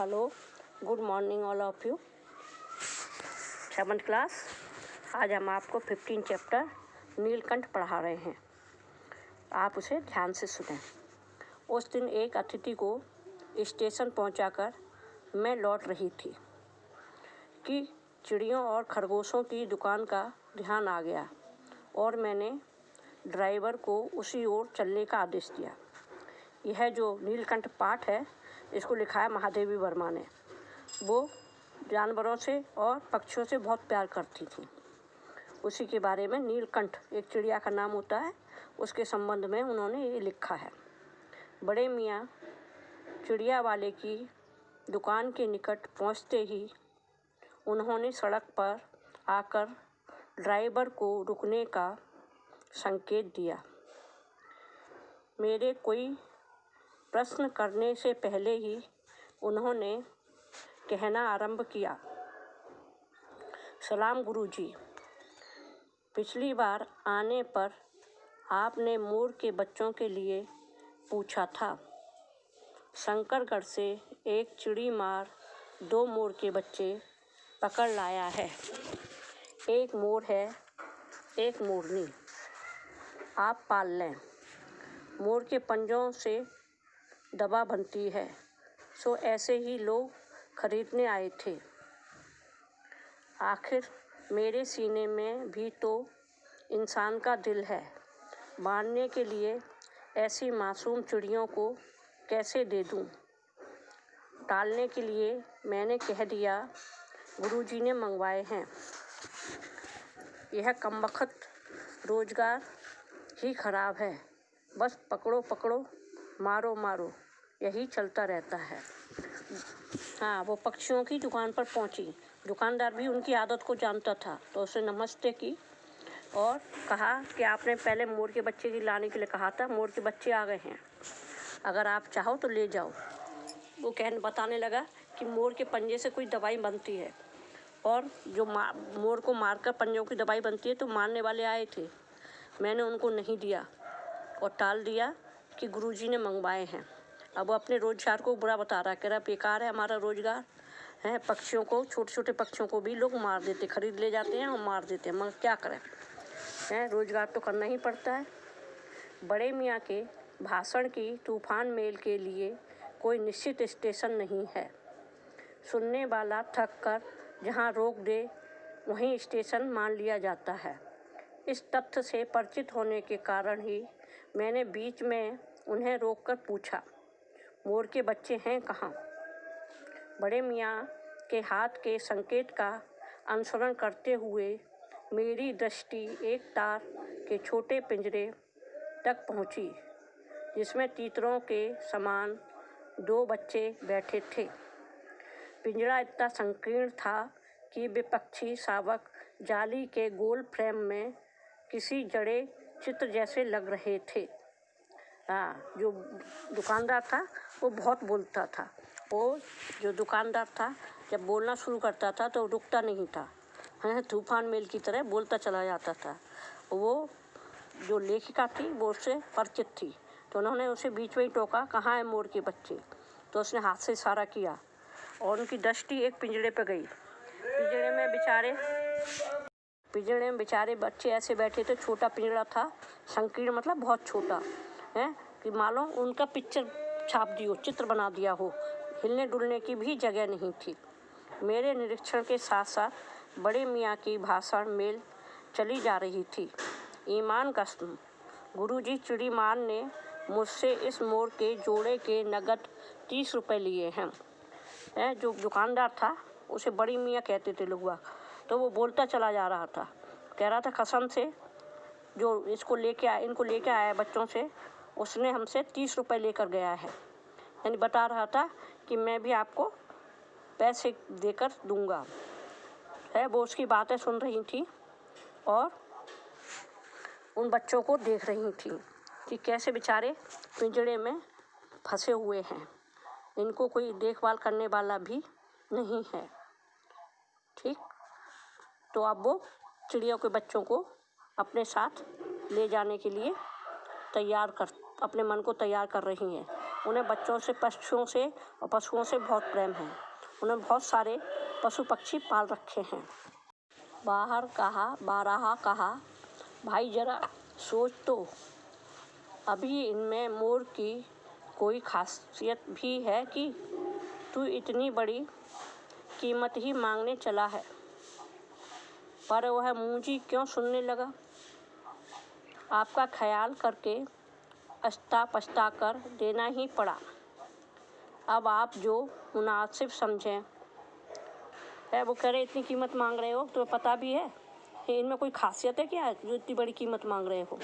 Hello, good morning all of you. 7th class. आज हम आपको 15 चैप्टर नीलकंठ पढ़ा रहे हैं। आप उसे ध्यान से सुनें। उस दिन एक अतिथि को स्टेशन पहुंचाकर मैं लौट रही थी कि चिड़ियों और खरगोशों की दुकान का ध्यान आ गया और मैंने ड्राइवर को उसी ओर चलने का आदेश दिया। यह जो नीलकंठ पाठ है, इसको लिखा है महादेवी वर्मा ने। वो जानवरों से और पक्षियों से बहुत प्यार करती थी। उसी के बारे में नीलकंठ एक चिड़िया का नाम होता है, उसके संबंध में उन्होंने ये लिखा है। बड़े मियाँ चिड़िया वाले की दुकान के निकट पहुँचते ही उन्होंने सड़क पर आकर ड्राइवर को रुकने का संकेत दिया। मेरे कोई प्रश्न करने से पहले ही उन्होंने कहना आरंभ किया, सलाम गुरुजी। पिछली बार आने पर आपने मोर के बच्चों के लिए पूछा था। शंकरगढ़ से एक चिड़ी मार 2 मोर के बच्चे पकड़ लाया है। एक मोर है, एक मोरनी। आप पाल लें। मोर के पंजों से दवा बनती है, सो ऐसे ही लोग खरीदने आए थे। आखिर मेरे सीने में भी तो इंसान का दिल है। मारने के लिए ऐसी मासूम चिड़ियों को कैसे दे दूं? टालने के लिए मैंने कह दिया, गुरुजी ने मंगवाए हैं। यह कमबख्त रोजगार ही खराब है। बस पकड़ो पकड़ो, मारो मारो, यही चलता रहता है। हाँ, वो पक्षियों की दुकान पर पहुंची। दुकानदार भी उनकी आदत को जानता था, तो उसे नमस्ते की और कहा कि आपने पहले मोर के बच्चे की लाने के लिए कहा था। मोर के बच्चे आ गए हैं, अगर आप चाहो तो ले जाओ। वो बताने लगा कि मोर के पंजे से कोई दवाई बनती है और जो मोर को मारकर पंजों की दवाई बनती है, तो मारने वाले आए थे। मैंने उनको नहीं दिया और टाल दिया कि गुरुजी ने मंगवाए हैं। अब वो अपने रोजगार को बुरा बता रहा है, कह रहा बेकार है हमारा रोजगार है। पक्षियों को, छोटे छोटे पक्षियों को भी लोग मार देते, खरीद ले जाते हैं और मार देते हैं, मगर क्या करें, हैं, रोजगार तो करना ही पड़ता है। बड़े मियाँ के भाषण की तूफान मेल के लिए कोई निश्चित स्टेशन नहीं है। सुनने वाला थक कर जहाँ रोक दे वहीं स्टेशन मान लिया जाता है। इस तथ्य से परिचित होने के कारण ही मैंने बीच में उन्हें रोककर पूछा, मोर के बच्चे हैं कहाँ? बड़े मियाँ के हाथ के संकेत का अनुसरण करते हुए मेरी दृष्टि एक तार के छोटे पिंजरे तक पहुँची, जिसमें तीतरों के समान 2 बच्चे बैठे थे। पिंजरा इतना संकीर्ण था कि विपक्षी शावक जाली के गोल फ्रेम में किसी जड़े चित्र जैसे लग रहे थे। हाँ, जो दुकानदार था वो बहुत बोलता था। वो जो दुकानदार था, जब बोलना शुरू करता था तो रुकता नहीं था, हैं, तूफान मेल की तरह बोलता चला जाता था। वो जो लेखिका थी वो उससे परिचित थी, तो उन्होंने उसे बीच में ही टोका, कहाँ है मोर के बच्चे? तो उसने हाथ से इशारा किया और उनकी दृष्टि एक पिंजरे पर गई। पिंजरे में बेचारे बच्चे ऐसे बैठे थे। छोटा पिंजरा था, संकीर्ण मतलब बहुत छोटा है, कि मानो उनका पिक्चर छाप दी हो, चित्र बना दिया हो। हिलने डुलने की भी जगह नहीं थी। मेरे निरीक्षण के साथ साथ बड़े मियाँ की भाषण मेल चली जा रही थी। ईमान कसम, गुरुजी चिड़ी मार ने मुझसे इस मोर के जोड़े के नगद 30 रुपये लिए हैं। जो दुकानदार था उसे बड़ी मियाँ कहते थे लोग, तो वो बोलता चला जा रहा था, कह रहा था कसम से जो इनको लेके आया बच्चों से, उसने हमसे 30 रुपये लेकर गया है। यानी बता रहा था कि मैं भी आपको पैसे देकर दूंगा। वो उसकी बातें सुन रही थी और उन बच्चों को देख रही थी कि कैसे बेचारे पिंजरे में फंसे हुए हैं। इनको कोई देखभाल करने वाला भी नहीं है। ठीक, तो अब वो चिड़ियों के बच्चों को अपने साथ ले जाने के लिए अपने मन को तैयार कर रही हैं। उन्हें बच्चों से, पक्षियों से और पशुओं से बहुत प्रेम है। उन्होंने बहुत सारे पशु पक्षी पाल रखे हैं। बारहा कहा, भाई जरा सोच तो, अभी इनमें मोर की कोई खासियत भी है कि तू इतनी बड़ी कीमत ही मांगने चला है। पर वह मूंजी क्यों सुनने लगा। आपका ख्याल करके पछता कर देना ही पड़ा। अब आप जो मुनासिब समझें। है वो कह रहे इतनी कीमत मांग रहे हो, तुम्हें पता भी है इनमें कोई खासियत है क्या जो इतनी बड़ी कीमत मांग रहे हो।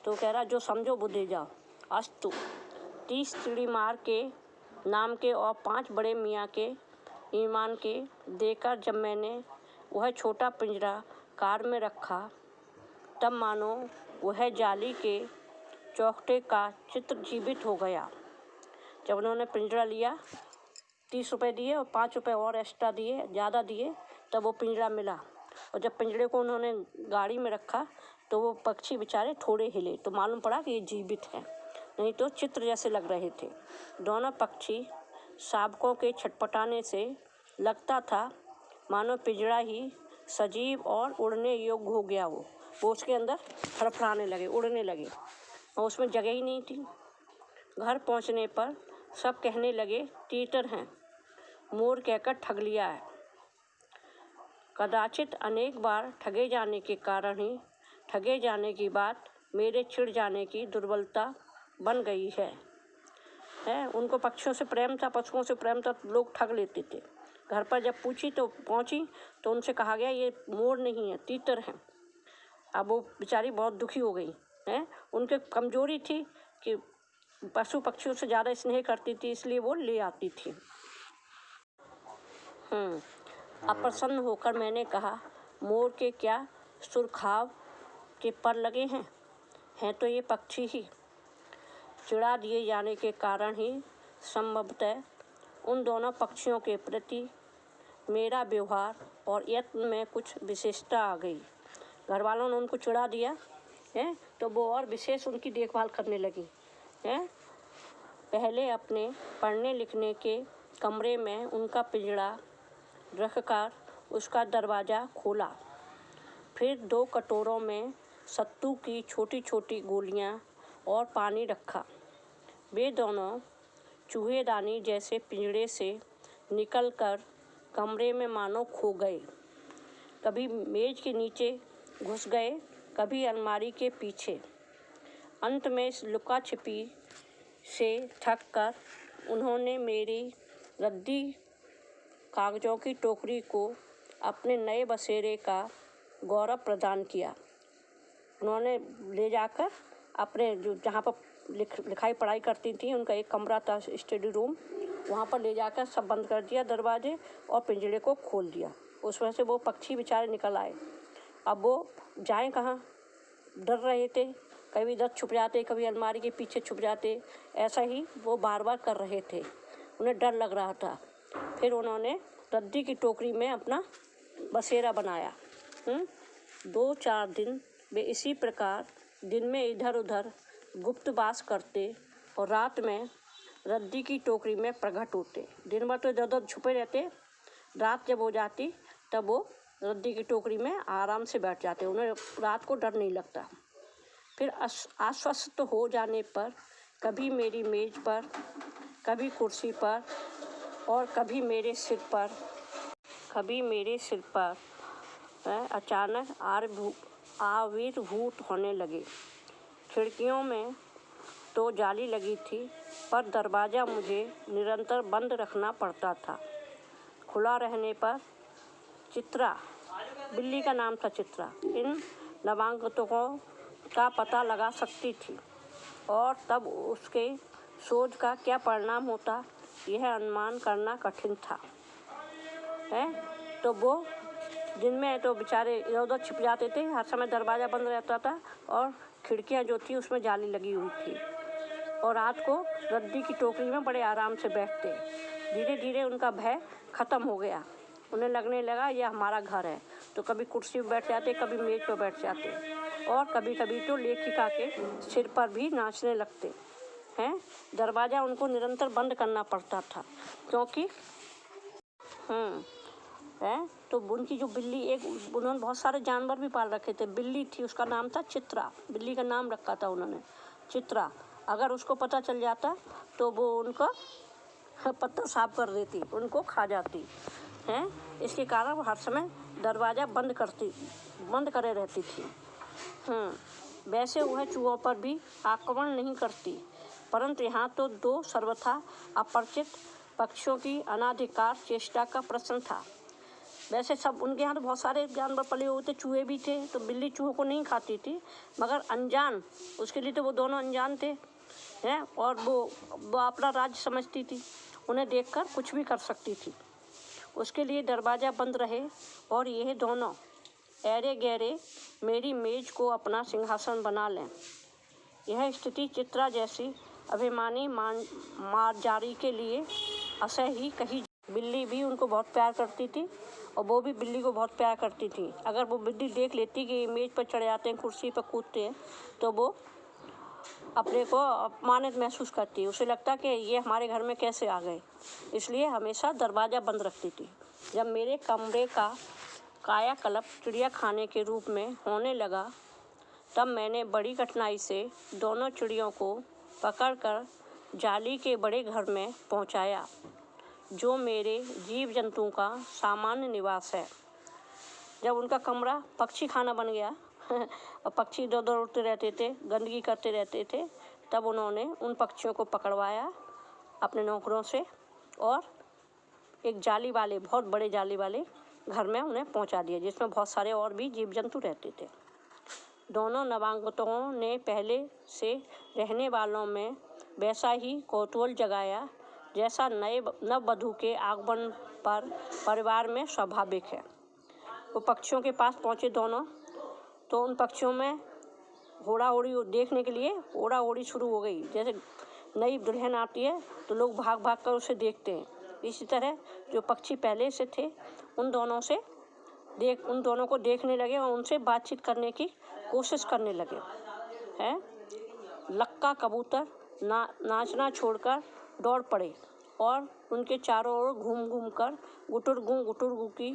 तो कह रहा जो समझो वो दे जाओ। अस्तु। 30 चिड़ी मार के नाम के और 5 बड़े मियाँ के ईमान के देकर जब मैंने वह छोटा पिंजरा कार में रखा, तब मानो वह जाली के चौखटे का चित्र जीवित हो गया। जब उन्होंने पिंजरा लिया, 30 रुपये दिए और 5 रुपये और एक्स्ट्रा दिए, ज़्यादा दिए, तब वो पिंजरा मिला। और जब पिंजरे को उन्होंने गाड़ी में रखा तो वो पक्षी बेचारे थोड़े हिले, तो मालूम पड़ा कि ये जीवित है, नहीं तो चित्र जैसे लग रहे थे। दोनों पक्षी शावकों के छटपटाने से लगता था मानो पिंजरा ही सजीव और उड़ने योग्य हो गया। वो उसके अंदर फड़फड़ाने लगे, उड़ने लगे और उसमें जगह ही नहीं थी। घर पहुंचने पर सब कहने लगे तीतर हैं, मोर कहकर ठग लिया है। कदाचित अनेक बार ठगे जाने के कारण ही ठगे जाने की बात मेरे चिढ़ जाने की दुर्बलता बन गई है। उनको पक्षियों से प्रेम था, पशुओं से प्रेम था, लोग ठग लेते थे। घर पर जब पहुंची तो उनसे कहा गया ये मोर नहीं है, तीतर हैं। अब वो बेचारी बहुत दुखी हो गई है। उनके कमजोरी थी कि पशु पक्षियों से ज़्यादा स्नेह करती थी, इसलिए वो ले आती थी। अप्रसन्न होकर मैंने कहा, मोर के क्या सुरखाव के पर लगे हैं तो ये पक्षी ही। चिढ़ा दिए जाने के कारण ही संभवतः उन दोनों पक्षियों के प्रति मेरा व्यवहार और यत्न में कुछ विशेषता आ गई। घर वालों ने उनको चिढ़ा दिया है तो वो और विशेष उनकी देखभाल करने लगी है। पहले अपने पढ़ने लिखने के कमरे में उनका पिंजरा रखकर उसका दरवाज़ा खोला, फिर 2 कटोरों में सत्तू की छोटी छोटी गोलियां और पानी रखा। वे दोनों चूहेदानी जैसे पिंजरे से निकलकर कमरे में मानो खो गए। कभी मेज के नीचे घुस गए, कभी अलमारी के पीछे। अंत में लुका छिपी से थक कर उन्होंने मेरी रद्दी कागज़ों की टोकरी को अपने नए बसेरे का गौरव प्रदान किया। उन्होंने ले जाकर अपने जो जहाँ पर लिखाई पढ़ाई करती थी, उनका एक कमरा था स्टडी रूम, वहाँ पर ले जाकर सब बंद कर दिया दरवाजे और पिंजरे को खोल दिया। उसमें से वो पक्षी बेचारे निकल आए। अब वो जाएं कहाँ, डर रहे थे, कभी इधर छुप जाते, कभी अलमारी के पीछे छुप जाते, ऐसा ही वो बार बार कर रहे थे। उन्हें डर लग रहा था। फिर उन्होंने रद्दी की टोकरी में अपना बसेरा बनाया। 2-4 दिन वे इसी प्रकार दिन में इधर उधर गुप्तवास करते और रात में रद्दी की टोकरी में प्रकट होते। दिन भर तो इधर उधर छुपे रहते, रात जब हो जाती तब वो रद्दी की टोकरी में आराम से बैठ जाते। उन्हें रात को डर नहीं लगता। फिर आश्वस्त हो जाने पर कभी मेरी मेज पर, कभी कुर्सी पर और कभी मेरे सिर पर अचानक आविर्भूत होने लगे। खिड़कियों में तो जाली लगी थी, पर दरवाज़ा मुझे निरंतर बंद रखना पड़ता था। खुला रहने पर चित्रा, बिल्ली का नाम था चित्रा, इन नवागतों का पता लगा सकती थी और तब उसके शोध का क्या परिणाम होता यह अनुमान करना कठिन था। तो वो दिन में तो बेचारे इधर उधर छिप जाते थे, हर समय दरवाज़ा बंद रहता था और खिड़कियां जो थी उसमें जाली लगी हुई थी, और रात को रद्दी की टोकरी में बड़े आराम से बैठते। धीरे धीरे उनका भय ख़त्म हो गया। उन्हें लगने लगा यह हमारा घर है। तो कभी कुर्सी पर बैठ जाते, कभी मेज पर बैठ जाते और कभी कभी तो लेखिका के सिर पर भी नाचने लगते हैं दरवाज़ा उनको निरंतर बंद करना पड़ता था, क्योंकि है तो उनकी जो बिल्ली, एक उन्होंने बहुत सारे जानवर भी पाल रखे थे। बिल्ली थी, उसका नाम था चित्रा, बिल्ली का नाम रखा था उन्होंने चित्रा। अगर उसको पता चल जाता तो वो उनका पत्ता साफ कर देती, उनको खा जाती हैं। इसके कारण वो हर समय दरवाज़ा बंद करे रहती थी। वैसे वह चूहों पर भी आक्रमण नहीं करती, परंतु यहाँ तो दो सर्वथा अपरिचित पक्षियों की अनाधिकार चेष्टा का प्रश्न था। वैसे सब उनके यहाँ तो बहुत सारे जानवर पले हुए थे, चूहे भी थे, तो बिल्ली चूहों को नहीं खाती थी, मगर अनजान, उसके लिए तो वो दोनों अनजान थे हैं, और वो अपना राज्य समझती थी, उन्हें देखकर कुछ भी कर सकती थी। उसके लिए दरवाज़ा बंद रहे और यह दोनों ऐरे गहरे मेरी मेज को अपना सिंहासन बना लें। यह स्थिति चित्रा जैसी अभिमानी मारजारी के लिए असह्य कही। बिल्ली भी उनको बहुत प्यार करती थी और वो भी बिल्ली को बहुत प्यार करती थी। अगर वो बिल्ली देख लेती कि मेज पर चढ़ जाते हैं, कुर्सी पर कूदते हैं, तो वो अपने को अपमानित महसूस करती। उसे लगता कि ये हमारे घर में कैसे आ गए, इसलिए हमेशा दरवाज़ा बंद रखती थी। जब मेरे कमरे का कायाकल्प चिड़िया खाने के रूप में होने लगा, तब मैंने बड़ी कठिनाई से दोनों चिड़ियों को पकड़कर जाली के बड़े घर में पहुंचाया, जो मेरे जीव जंतुओं का सामान्य निवास है। जब उनका कमरा पक्षी खाना बन गया और पक्षी इधर उधर उड़ते रहते थे, गंदगी करते रहते थे, तब उन्होंने उन पक्षियों को पकड़वाया अपने नौकरों से और एक जाली वाले, बहुत बड़े जाली वाले घर में उन्हें पहुंचा दिया, जिसमें बहुत सारे और भी जीव जंतु रहते थे। दोनों नवागतों ने पहले से रहने वालों में वैसा ही कौतूहल जगाया जैसा नववधू के आगमन पर परिवार में स्वाभाविक है। वो पक्षियों के पास पहुँचे दोनों, तो उन पक्षियों में होड़ा-होड़ी देखने के लिए होड़ा-होड़ी शुरू हो गई। जैसे नई दुल्हन आती है तो लोग भाग भाग कर उसे देखते हैं, इसी तरह जो पक्षी पहले से थे उन दोनों को देखने लगे और उनसे बातचीत करने की कोशिश करने लगे हैं। लक्का कबूतर नाचना छोड़कर दौड़ पड़े और उनके चारों ओर घूम घूम कर गुटुरगू की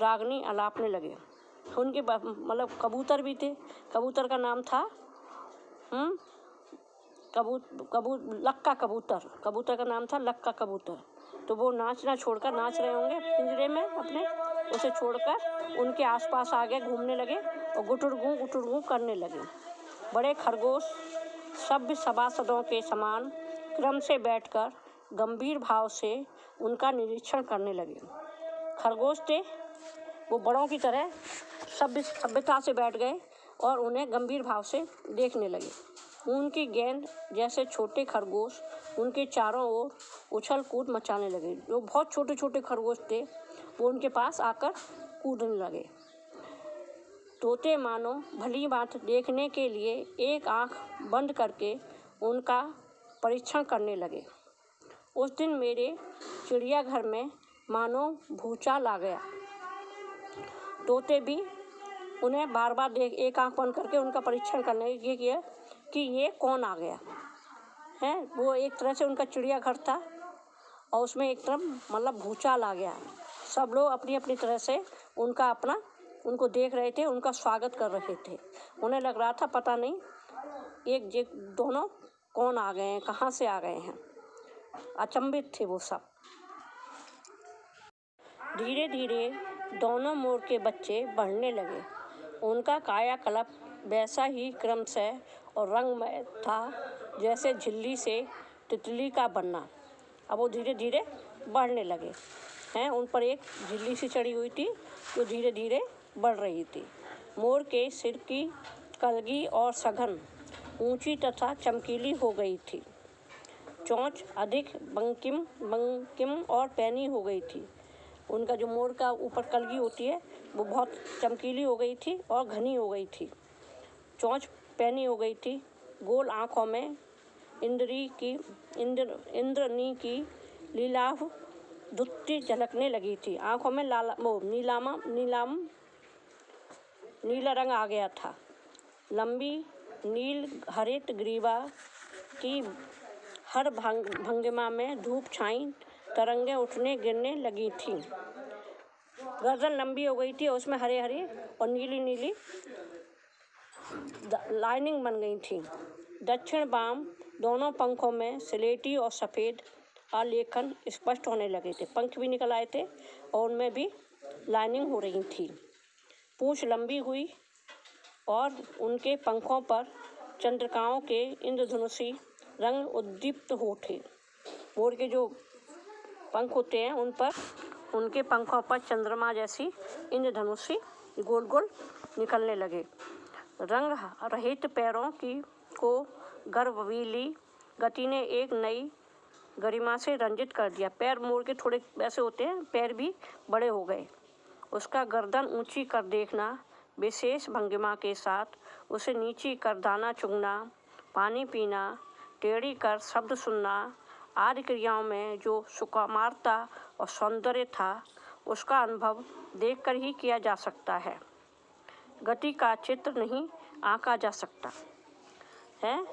रागनी अलापने लगे। उनके मतलब कबूतर भी थे, कबूतर का नाम था लक्का कबूतर, कबूतर का नाम था लक्का कबूतर। तो वो नाच रहे होंगे पिंजरे में अपने, उसे छोड़कर उनके आसपास आ गए, घूमने लगे और गुटुरगू करने लगे। बड़े खरगोश सभ्य सभासदों के समान क्रम से बैठकर गंभीर भाव से उनका निरीक्षण करने लगे। खरगोश थे वो बड़ों की तरह सभ्यता से बैठ गए और उन्हें गंभीर भाव से देखने लगे। उनकी गेंद जैसे छोटे खरगोश उनके चारों ओर उछल कूद मचाने लगे। जो बहुत छोटे छोटे खरगोश थे वो उनके पास आकर कूदने लगे। तोते मानो भली बात देखने के लिए एक आंख बंद करके उनका परीक्षण करने लगे। उस दिन मेरे चिड़ियाघर में मानो भूचाल आ गया। तोते भी उन्हें बार बार एक आंख बंद करके उनका परीक्षण करने किया कि ये कौन आ गया है। वो एक तरह से उनका चिड़ियाघर था और उसमें एक तरफ मतलब भूचाल आ गया। सब लोग अपनी अपनी तरह से उनको देख रहे थे, उनका स्वागत कर रहे थे। उन्हें लग रहा था पता नहीं दोनों कौन आ गए हैं, कहाँ से आ गए हैं। अचंभित थे वो सब। धीरे धीरे दोनों मोर के बच्चे बढ़ने लगे। उनका कायाकल्प वैसा ही क्रमशः और रंगमय था जैसे झिल्ली से तितली का बनना। अब वो धीरे धीरे बढ़ने लगे हैं। उन पर एक झिल्ली सी चढ़ी हुई थी जो धीरे धीरे बढ़ रही थी। मोर के सिर की कलगी और सघन ऊंची तथा चमकीली हो गई थी। चोंच अधिक बंकिम और पैनी हो गई थी। उनका जो मोर का ऊपर कलगी होती है वो बहुत चमकीली हो गई थी और घनी हो गई थी। चोंच पैनी हो गई थी। गोल आँखों में इंद्रनी की लीलाभ दुत्ती झलकने लगी थी। आँखों में नीला रंग आ गया था। लंबी नील हरित ग्रीवा की हर भंगिमा में धूप छाई तरंगे उठने गिरने लगी थी। गर्दन लंबी हो गई थी और उसमें हरे हरे और नीली नीली लाइनिंग बन गई थी। दक्षिण बाम दोनों पंखों में स्लेटी और सफ़ेद आलेखन स्पष्ट होने लगे थे। पंख भी निकल आए थे और उनमें भी लाइनिंग हो रही थी। पूंछ लंबी हुई और उनके पंखों पर चंद्रिकाओं के इंद्रधनुषी रंग उद्दीप्त हो उठे। मोर के जो पंख होते हैं उन पर, उनके पंखों पर चंद्रमा जैसी इंद्रधनुषी गोल गोल निकलने लगे। रंग रहित पैरों को गर्भवीली गति ने एक नई गरिमा से रंजित कर दिया। पैर मोर के थोड़े वैसे होते हैं, पैर भी बड़े हो गए। उसका गर्दन ऊंची कर देखना, विशेष भंगिमा के साथ उसे नीची कर दाना चुगना, पानी पीना, टेढ़ी कर शब्द सुनना आदि क्रियाओं में जो सुकुमारता और सौंदर्य था, उसका अनुभव देखकर ही किया जा सकता है। गति का चित्र नहीं आंका जा सकता है।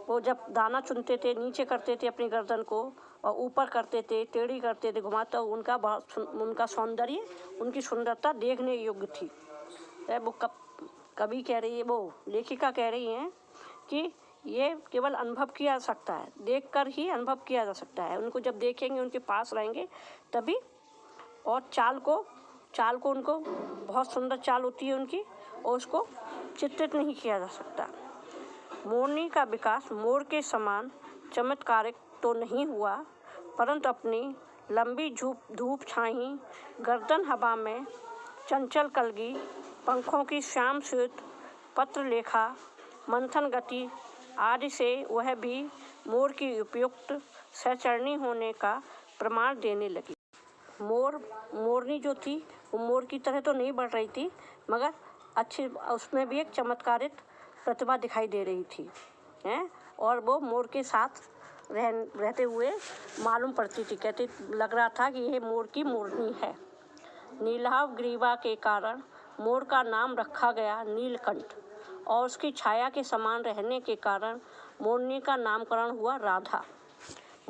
वो जब दाना चुनते थे, नीचे करते थे अपनी गर्दन को और ऊपर करते थे, टेढ़ी करते थे, घुमाता, उनका सौंदर्य, उनकी सुंदरता देखने योग्य थी। वो कवि कह रही है, वो लेखिका कह रही हैं कि ये केवल अनुभव किया जा सकता है, देखकर ही अनुभव किया जा सकता है। उनको जब देखेंगे, उनके पास रहेंगे तभी। और चाल को उनको बहुत सुंदर चाल होती है उनकी, और उसको चित्रित नहीं किया जा सकता। मोरनी का विकास मोर के समान चमत्कारिक तो नहीं हुआ, परंतु अपनी लंबी धूप छाई गर्दन, हवा में चंचल कलगी पंखों की श्याम श्वेत पत्रलेखा मंथन गति आदि से वह भी मोर की उपयुक्त सहचरणी होने का प्रमाण देने लगी। मोरनी जो थी वो मोर की तरह तो नहीं बढ़ रही थी, मगर अच्छी, उसमें भी एक चमत्कारिक प्रतिभा दिखाई दे रही थी हैं। और वो मोर के साथ रहते हुए मालूम पड़ती थी, कहते लग रहा था कि यह मोर की मोरनी है। नीलाभ ग्रीवा के कारण मोर का नाम रखा गया नीलकंठ, और उसकी छाया के समान रहने के कारण मोरनी का नामकरण हुआ राधा।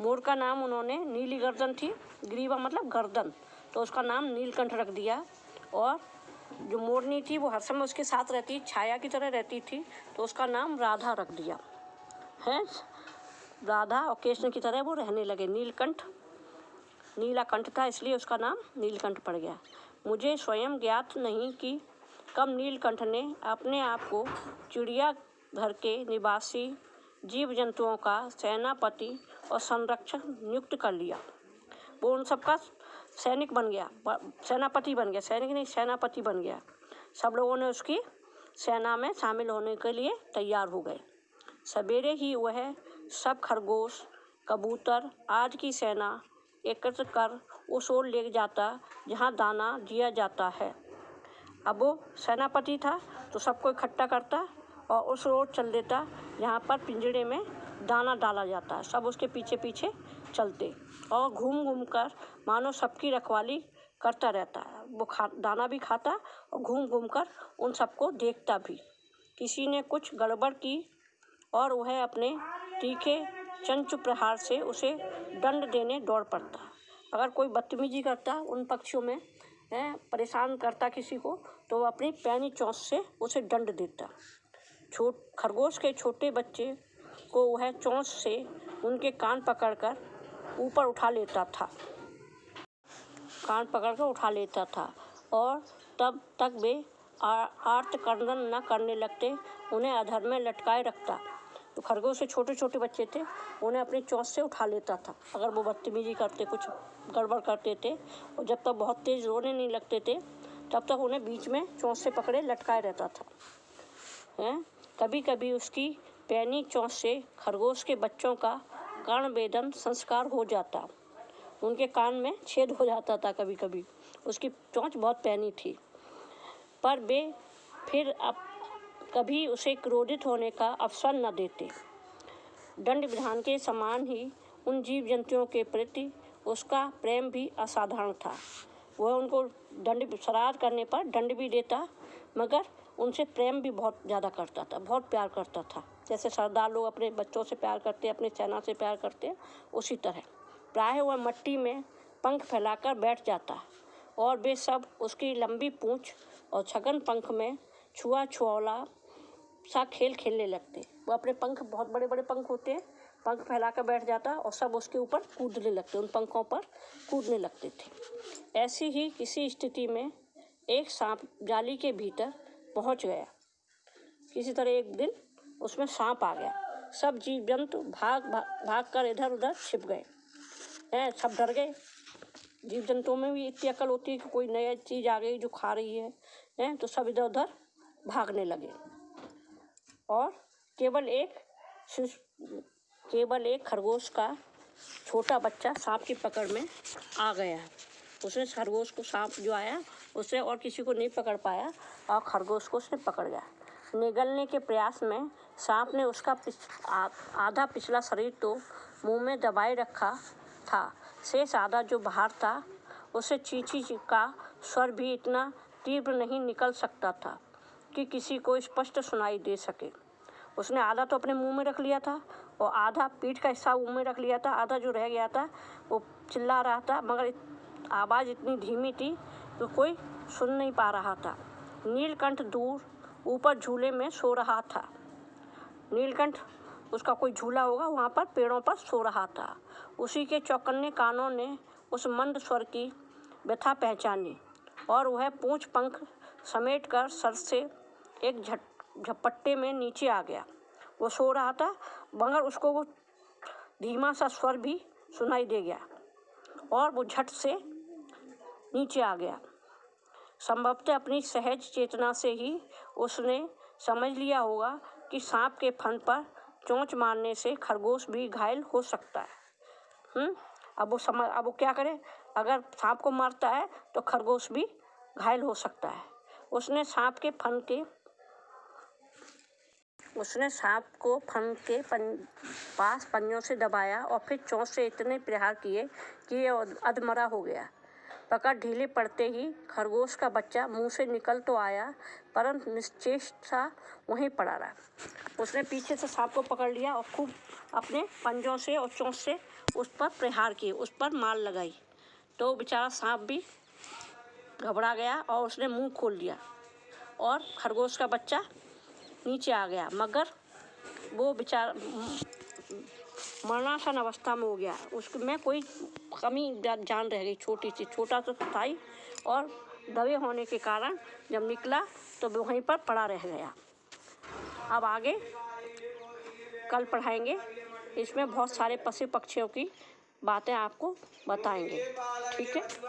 मोर का नाम उन्होंने, नीली गर्दन थी, ग्रीवा मतलब गर्दन, तो उसका नाम नीलकंठ रख दिया। और जो मोरनी थी वो हर समय उसके साथ रहती, छाया की तरह रहती थी, तो उसका नाम राधा रख दिया है। राधा और कृष्ण की तरह वो रहने लगे। नीलकंठ, नीला कंठ था इसलिए उसका नाम नीलकंठ पड़ गया। मुझे स्वयं ज्ञात नहीं कि कब नीलकंठ ने अपने आप को चिड़ियाघर के निवासी जीव जंतुओं का सेनापति और संरक्षक नियुक्त कर लिया। वो उन सबका सैनिक बन गया, सेनापति बन गया, सैनिक नहीं सेनापति बन गया। सब लोगों ने उसकी सेना में शामिल होने के लिए तैयार हो गए। सवेरे ही वह सब खरगोश, कबूतर आदि की सेना एकत्र कर उस ओर ले जाता जहाँ दाना दिया जाता है। अब वो सेनापति था तो सबको इकट्ठा करता और उस ओर चल देता जहाँ पर पिंजड़े में दाना डाला जाता है। सब उसके पीछे पीछे चलते और घूम घूम कर मानो सबकी रखवाली करता रहता है। वो दाना भी खाता और घूम घूम कर उन सबको देखता भी। किसी ने कुछ गड़बड़ की और वह अपने तीखे चंचु प्रहार से उसे दंड देने दौड़ पड़ता। अगर कोई बदतमीजी करता, उन पक्षियों में परेशान करता किसी को, तो वो अपनी पैनी चोंच से उसे दंड देता। खरगोश के छोटे बच्चे को वह चोंच से उनके कान पकड़कर ऊपर उठा लेता था, और तब तक वे आर्तकर्दन न करने लगते, उन्हें अधर में लटकाए रखता। तो खरगोश से छोटे छोटे बच्चे थे, उन्हें अपनी चोंच से उठा लेता था अगर वो बदतमीजी करते, कुछ गड़बड़ करते थे। और जब तक बहुत तेज़ रोने नहीं लगते थे तब तक उन्हें बीच में चोंच से पकड़े लटकाए रहता था। कभी कभी उसकी पैनी चोंच से खरगोश के बच्चों का कर्णवेधन संस्कार हो जाता, उनके कान में छेद हो जाता था कभी कभी। उसकी चोंच बहुत पैनी थी, पर वे फिर अब कभी उसे क्रोधित होने का अवसर न देते। दंड विधान के समान ही उन जीव जंतुओं के प्रति उसका प्रेम भी असाधारण था। वह उनको दंड, शरारत करने पर दंड भी देता, मगर उनसे प्रेम भी बहुत ज़्यादा करता था, बहुत प्यार करता था। जैसे सरदार लोग अपने बच्चों से प्यार करते हैं, अपने सेना से प्यार करते हैं, उसी तरह प्रायः वह मिट्टी में पंख फैलाकर बैठ जाता और वे सब उसकी लंबी पूँछ और छगन पंख में छुआ छुआला सा खेल खेलने लगते। वो अपने पंख, बहुत बड़े बड़े पंख होते हैं, पंख फैला कर बैठ जाता और सब उसके ऊपर कूदने लगते, उन पंखों पर कूदने लगते थे। ऐसी ही किसी स्थिति में एक सांप जाली के भीतर पहुंच गया। किसी तरह एक दिन उसमें सांप आ गया। सब जीव जंतु भाग कर इधर उधर छिप गए हैं। सब डर गए। जीव जंतुओं में भी इतनी अकल होती है कि कोई नई चीज़ आ गई जो खा रही है तो सब इधर उधर भागने लगे। और केवल एक खरगोश का छोटा बच्चा सांप की पकड़ में आ गया। उसने खरगोश को, सांप जो आया उसने और किसी को नहीं पकड़ पाया और खरगोश को उसने पकड़ गया। निगलने के प्रयास में सांप ने उसका आधा पिछला शरीर तो मुंह में दबाए रखा था। शेष आधा जो बाहर था उसे चींची का स्वर भी इतना तीव्र नहीं निकल सकता था कि किसी को स्पष्ट सुनाई दे सके। उसने आधा तो अपने मुंह में रख लिया था और आधा पीठ का हिस्सा मुंह में रख लिया था। आधा जो रह गया था वो चिल्ला रहा था, मगर आवाज़ इतनी धीमी थी तो कोई सुन नहीं पा रहा था। नीलकंठ दूर ऊपर झूले में सो रहा था। नीलकंठ, उसका कोई झूला होगा, वहाँ पर पेड़ों पर सो रहा था। उसी के चौकन्ने कानों ने उस मंद स्वर की व्यथा पहचानी और वह पूँछ पंख समेट कर सर से एक झपट्टे में नीचे आ गया। वो सो रहा था मगर उसको वो धीमा सा स्वर भी सुनाई दे गया और वो झट से नीचे आ गया। संभवतः अपनी सहज चेतना से ही उसने समझ लिया होगा कि सांप के फन पर चोंच मारने से खरगोश भी घायल हो सकता है। अब वो क्या करे, अगर सांप को मारता है तो खरगोश भी घायल हो सकता है। उसने सांप को फन के पास पंजों से दबाया और फिर चोंच से इतने प्रहार किए कि यह अधमरा हो गया। पकड़ ढीले पड़ते ही खरगोश का बच्चा मुंह से निकल तो आया परंतु निश्चेष्ट सा वहीं पड़ा रहा। उसने पीछे से सांप को पकड़ लिया और खूब अपने पंजों से और चोंच से उस पर प्रहार किए, उस पर मार लगाई। तो बेचारा सांप भी घबरा गया और उसने मुंह खोल लिया और खरगोश का बच्चा नीचे आ गया, मगर वो बेचारा मरणासन अवस्था में हो गया। उसमें कोई कमी जान रह गई, छोटा तो था ही, और दबे होने के कारण जब निकला तो वो वहीं पर पड़ा रह गया। अब आगे कल पढ़ाएंगे, इसमें बहुत सारे पशु पक्षियों की बातें आपको बताएंगे। ठीक है।